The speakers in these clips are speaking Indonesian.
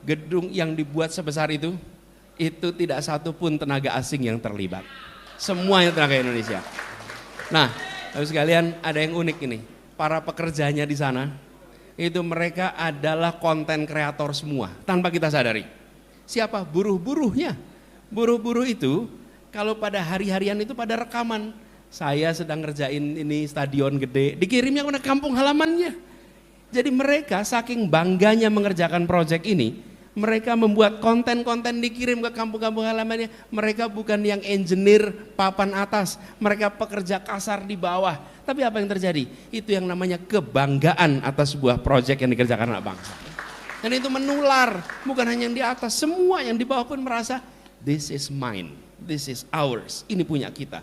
gedung yang dibuat sebesar itu tidak satu pun tenaga asing yang terlibat. Semuanya tenaga Indonesia. Nah, Bapak sekalian, ada yang unik ini. Para pekerjanya di sana, itu mereka adalah konten kreator semua, tanpa kita sadari. Siapa? Buruh-buruhnya. Buruh-buruh itu, kalau pada hari-harian itu pada rekaman. Saya sedang ngerjain ini stadion gede, dikirimnya ke kampung halamannya. Jadi mereka saking bangganya mengerjakan proyek ini, mereka membuat konten-konten dikirim ke kampung-kampung halamannya. Mereka bukan yang engineer papan atas, mereka pekerja kasar di bawah. Tapi apa yang terjadi? Itu yang namanya kebanggaan atas sebuah proyek yang dikerjakan anak bangsa. Dan itu menular, bukan hanya yang di atas, semua yang di bawah pun merasa this is mine, this is ours, ini punya kita.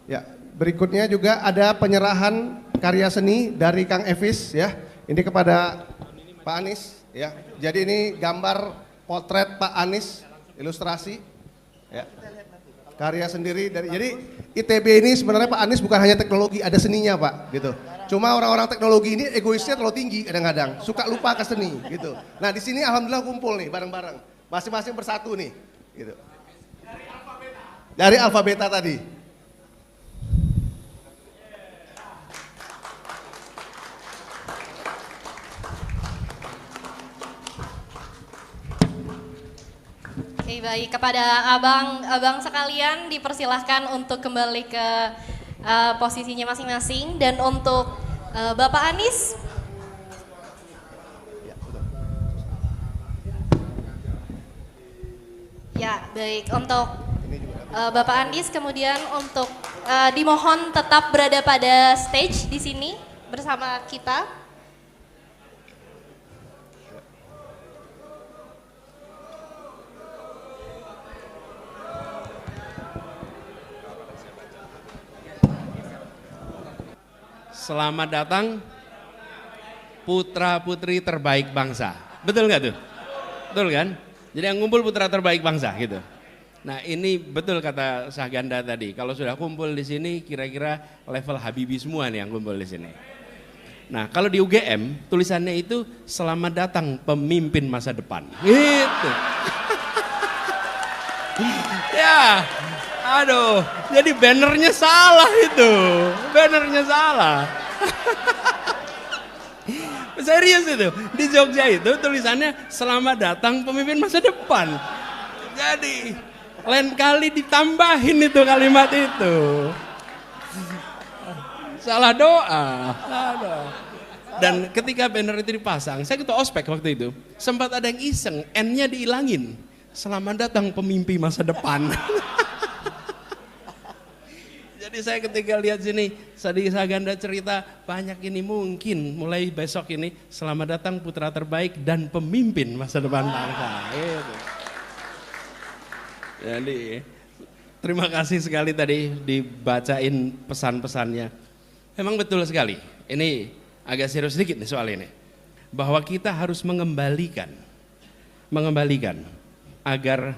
Ya, berikutnya juga ada penyerahan karya seni dari Kang Evis ya. Ini kepada Pak Anies ya. Jadi ini gambar potret Pak Anies, ilustrasi ya. Karya sendiri dari, jadi ITB ini sebenarnya Pak Anies bukan hanya teknologi, ada seninya Pak gitu. Cuma orang-orang teknologi ini egoisnya terlalu tinggi kadang-kadang, suka lupa ke seni gitu. Nah di sini alhamdulillah kumpul nih bareng-bareng, masing-masing bersatu nih gitu. Dari Alfa Beta tadi. Oke, baik, kepada abang sekalian dipersilahkan untuk kembali ke posisinya masing-masing, dan untuk Bapak Anies ya, baik, untuk Bapak Anies kemudian untuk dimohon tetap berada pada stage di sini bersama kita. Selamat datang putra-putri terbaik bangsa. Betul nggak tuh? Betul kan? Jadi yang ngumpul putra terbaik bangsa gitu. Nah ini betul kata Syahganda tadi. Kalau sudah kumpul di sini kira-kira level Habibie semua nih yang kumpul di sini. Nah kalau di UGM tulisannya itu selamat datang pemimpin masa depan. Gitu. Ya. Aduh, jadi bannernya salah itu, bannernya salah. Serius itu, di Jogja itu tulisannya selamat datang pemimpin masa depan. Jadi, lain kali ditambahin itu kalimat itu. Salah doa. Dan ketika banner itu dipasang, saya ketua ospek waktu itu, sempat ada yang iseng, N-nya diilangin. Selamat datang pemimpi masa depan. Jadi saya ketika lihat sini, tadi Syahganda cerita banyak ini mungkin mulai besok ini selamat datang putra terbaik dan pemimpin masa depan bangsa. Gitu. Jadi terima kasih sekali tadi dibacain pesan-pesannya. Memang betul sekali. Ini agak serius sedikit nih soal ini. Bahwa kita harus mengembalikan agar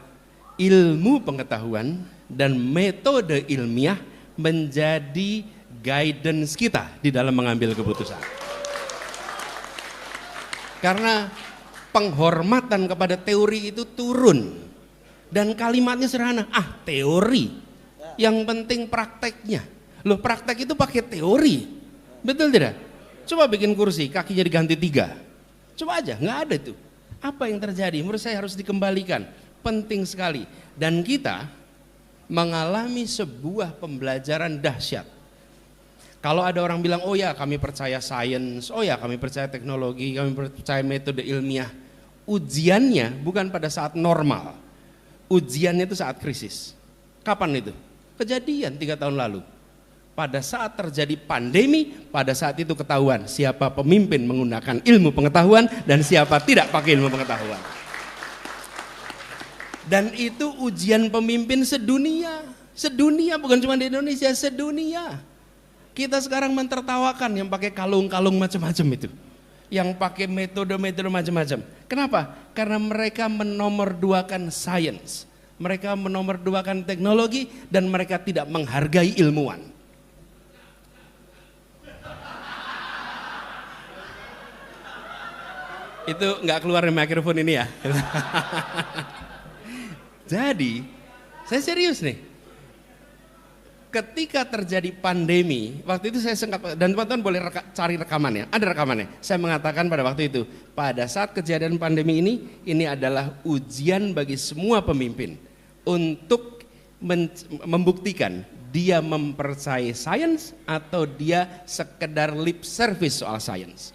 ilmu pengetahuan dan metode ilmiah menjadi guidance kita di dalam mengambil keputusan. Karena penghormatan kepada teori itu turun dan kalimatnya sederhana, teori, yang penting prakteknya. Loh, praktek itu pakai teori, betul tidak? Coba bikin kursi kakinya diganti 3, coba aja, nggak ada itu. Apa yang terjadi? Menurut saya harus dikembalikan, penting sekali. Dan kita mengalami sebuah pembelajaran dahsyat. Kalau ada orang bilang, oh ya kami percaya sains, oh ya kami percaya teknologi, kami percaya metode ilmiah. Ujiannya bukan pada saat normal, ujiannya itu saat krisis. Kapan itu? Kejadian 3 tahun lalu. Pada saat terjadi pandemi, pada saat itu ketahuan siapa pemimpin menggunakan ilmu pengetahuan dan siapa tidak pakai ilmu pengetahuan. Dan itu ujian pemimpin sedunia. Sedunia, bukan cuma di Indonesia, sedunia. Kita sekarang mentertawakan yang pakai kalung-kalung macam-macam itu. Yang pakai metode-metode macam-macam. Kenapa? Karena mereka menomorduakan sains. Mereka menomorduakan teknologi dan mereka tidak menghargai ilmuwan. Itu nggak keluar dari mikrofon ini ya. Jadi, saya serius nih. Ketika terjadi pandemi, waktu itu saya sengkap, dan teman-teman boleh cari rekamannya, ada rekamannya. Saya mengatakan pada waktu itu, pada saat kejadian pandemi ini adalah ujian bagi semua pemimpin untuk membuktikan dia mempercayai sains atau dia sekedar lip service soal sains.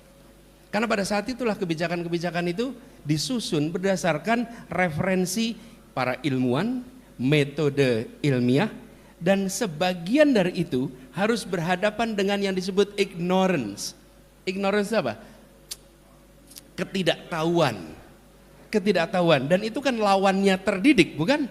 Karena pada saat itulah kebijakan-kebijakan itu disusun berdasarkan referensi para ilmuwan, metode ilmiah, dan sebagian dari itu harus berhadapan dengan yang disebut ignorance. Ignorance apa? Ketidaktahuan. Ketidaktahuan. Dan itu kan lawannya terdidik, bukan?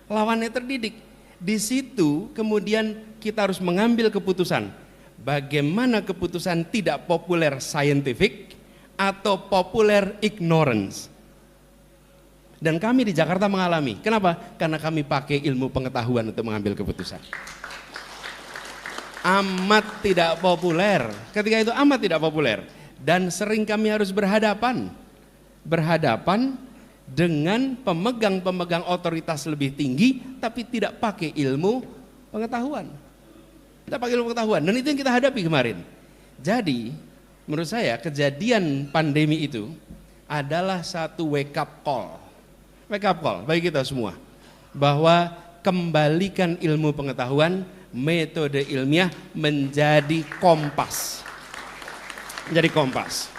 Lawannya terdidik. Di situ kemudian kita harus mengambil keputusan. Bagaimana keputusan tidak populer scientific atau populer ignorance. Dan kami di Jakarta mengalami. Kenapa? Karena kami pakai ilmu pengetahuan untuk mengambil keputusan. Amat tidak populer. Ketika itu amat tidak populer. Dan sering kami harus berhadapan dengan pemegang-pemegang otoritas lebih tinggi, tapi tidak pakai ilmu pengetahuan. Tidak pakai ilmu pengetahuan. Dan itu yang kita hadapi kemarin. Jadi, menurut saya kejadian pandemi itu adalah satu wake up call. Wake up call bagi kita semua, bahwa kembalikan ilmu pengetahuan, metode ilmiah menjadi kompas. Menjadi kompas.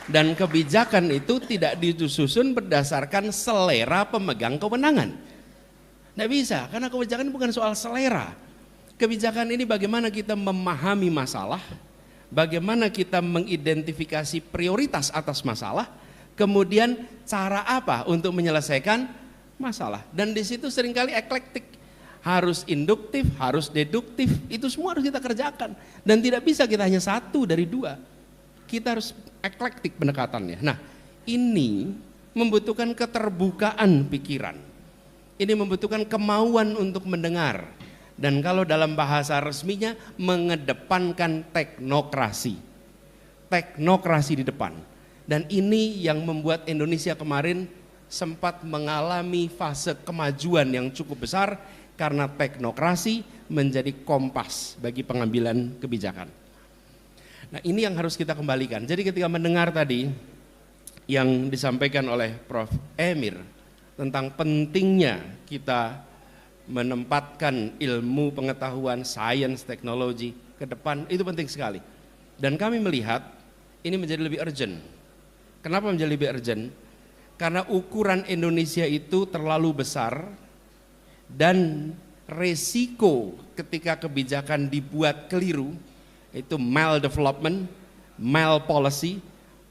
Dan kebijakan itu tidak disusun berdasarkan selera pemegang kewenangan. Tidak bisa, karena kebijakan ini bukan soal selera. Kebijakan ini bagaimana kita memahami masalah, bagaimana kita mengidentifikasi prioritas atas masalah, kemudian cara apa untuk menyelesaikan masalah. Dan di situ seringkali eklektik, harus induktif, harus deduktif, itu semua harus kita kerjakan. Dan tidak bisa kita hanya satu dari dua, kita harus eklektik pendekatannya. Nah, ini membutuhkan keterbukaan pikiran, ini membutuhkan kemauan untuk mendengar. Dan kalau dalam bahasa resminya mengedepankan teknokrasi, teknokrasi di depan. Dan ini yang membuat Indonesia kemarin sempat mengalami fase kemajuan yang cukup besar karena teknokrasi menjadi kompas bagi pengambilan kebijakan. Nah, ini yang harus kita kembalikan. Jadi ketika mendengar tadi yang disampaikan oleh Prof. Emir tentang pentingnya kita menempatkan ilmu pengetahuan, sains, teknologi ke depan, itu penting sekali. Dan kami melihat ini menjadi lebih urgent. Kenapa menjadi lebih urgent? Karena ukuran Indonesia itu terlalu besar dan resiko ketika kebijakan dibuat keliru, itu maldevelopment, malpolicy,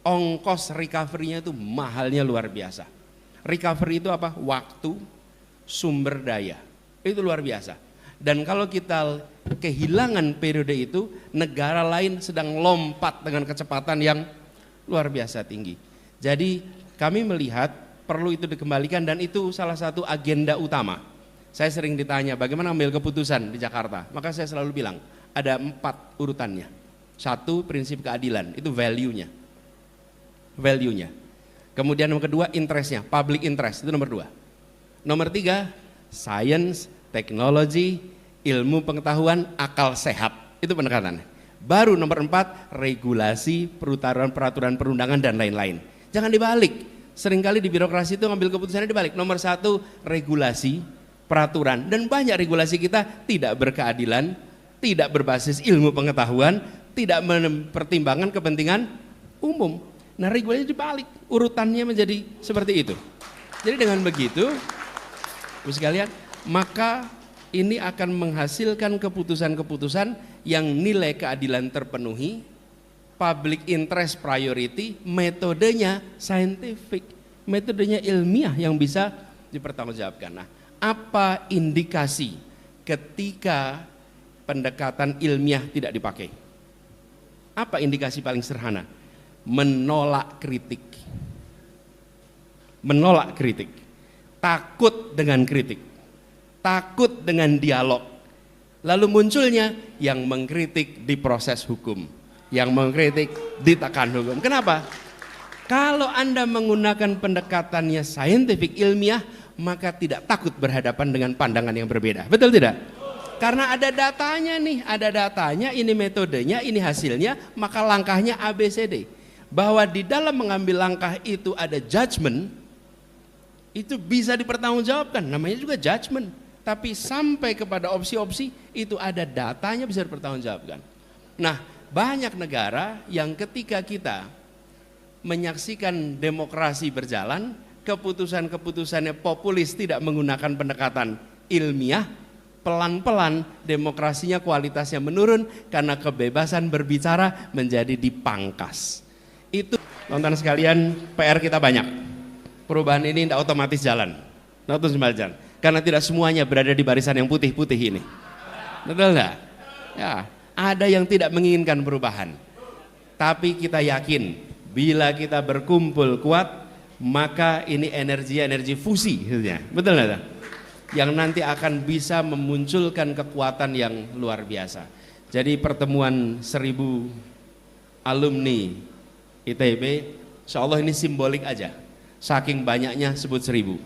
ongkos recovery-nya itu mahalnya luar biasa. Recovery itu apa? Waktu, sumber daya, itu luar biasa. Dan kalau kita kehilangan periode itu, negara lain sedang lompat dengan kecepatan yang luar biasa tinggi. Jadi kami melihat perlu itu dikembalikan dan itu salah satu agenda utama. Saya sering ditanya bagaimana ambil keputusan di Jakarta, maka saya selalu bilang ada 4 urutannya. 1, prinsip keadilan, itu value-nya. Value-nya. Kemudian nomor kedua, interest-nya, public interest, itu nomor 2. Nomor 3, science, teknologi, ilmu pengetahuan, akal sehat, itu pendekatannya. Baru nomor 4, regulasi, peraturan perundangan dan lain-lain. Jangan dibalik. Seringkali di birokrasi itu ngambil keputusannya dibalik. Nomor 1, regulasi, peraturan. Dan banyak regulasi kita tidak berkeadilan, tidak berbasis ilmu pengetahuan, tidak mempertimbangkan kepentingan umum. Nah, regulasi dibalik, urutannya menjadi seperti itu. Jadi dengan begitu, Ibu sekalian, maka ini akan menghasilkan keputusan-keputusan yang nilai keadilan terpenuhi, public interest priority, metodenya scientific, metodenya ilmiah yang bisa dipertanggungjawabkan. Nah, apa indikasi ketika pendekatan ilmiah tidak dipakai. Apa indikasi paling sederhana? Menolak kritik. Menolak kritik. Takut dengan kritik. Takut dengan dialog. Lalu munculnya yang mengkritik di proses hukum. Yang mengkritik ditekan hukum. Kenapa? Kalau Anda menggunakan pendekatannya saintifik ilmiah, maka tidak takut berhadapan dengan pandangan yang berbeda. Betul tidak? Karena ada datanya nih, ada datanya, ini metodenya, ini hasilnya, maka langkahnya ABCD. Bahwa di dalam mengambil langkah itu ada judgment, itu bisa dipertanggungjawabkan, namanya juga judgment. Tapi sampai kepada opsi-opsi, itu ada datanya bisa dipertanggungjawabkan. Nah, banyak negara yang ketika kita menyaksikan demokrasi berjalan, keputusan-keputusannya populis tidak menggunakan pendekatan ilmiah, pelan-pelan demokrasinya kualitasnya menurun karena kebebasan berbicara menjadi dipangkas. Itu teman-teman sekalian, PR kita banyak. Perubahan ini tidak otomatis jalan, tidak otomatis jalan. Karena tidak semuanya berada di barisan yang putih-putih ini. Betul enggak? Ya, ada yang tidak menginginkan perubahan. Tapi kita yakin bila kita berkumpul kuat, maka ini energi fusi, betul nggak? Yang nanti akan bisa memunculkan kekuatan yang luar biasa. Jadi pertemuan 1000 alumni ITB, insya Allah ini simbolik aja. Saking banyaknya sebut 1000.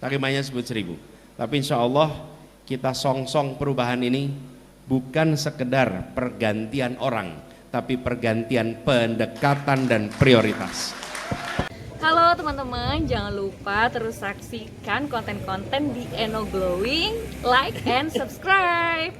Saking banyaknya sebut 1000. Tapi insya Allah kita song-song perubahan ini bukan sekedar pergantian orang, tapi pergantian pendekatan dan prioritas. Halo teman-teman, jangan lupa terus saksikan konten-konten di Eno Glowing, like and subscribe.